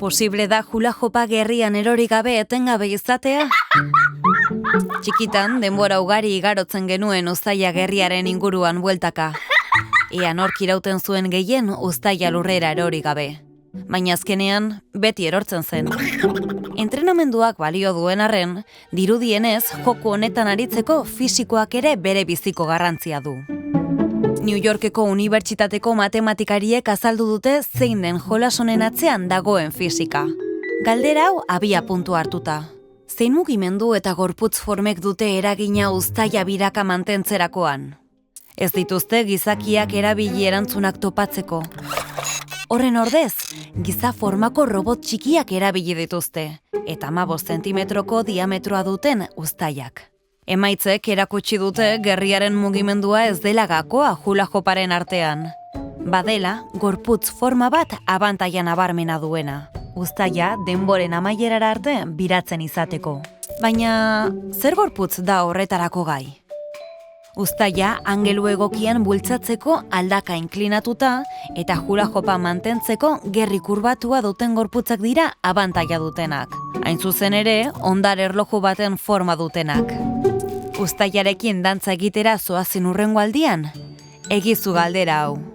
Posible da hula jopa gerrian erori gabe etengabe izatea? Txikitan, denbora ugari igarotzen genuen uztaila gerriaren inguruan bueltaka. Ea nork irauten zuen gehien uztaila lurrera erori gabe. Baina azkenean, beti erortzen zen. Entrenamenduak balio duen arren, dirudienez, joko honetan aritzeko fisikoak ere bere biziko garrantzia du. New Yorkeko Unibertsitateko matematikariek azaldu dute zein den jolas honen atzean dagoen fisika. Galdera hau abia puntu hartuta. Zein mugimendu eta gorputz formek dute eragina uztaila biraka mantentzerakoan? Ez dituzte gizakiak erabili erantzunak topatzeko. Horren ordez, giza formako robot txikiak erabili dituzte, eta 15 zentimetroko diametroa duten uztailak. Emaitzek erakutsi dute gerriaren mugimendua ez dela gakoa hula joparen artean. Badela, gorputz forma bat abantaila nabarmena duena. Uztaila denboren amaierara arte biratzen izateko. Baina, zer gorputz da horretarako gai? Uztaila angelu egokian bultzatzeko aldaka inklinatuta eta hula jopa mantentzeko gerri kurbatua duten gorputzak dira abantaila dutenak. Hain zuzen ere, ondar erloju baten forma dutenak. Uztailarekin dantza egitera zoazin hurrengo aldian? Egizu galdera hau.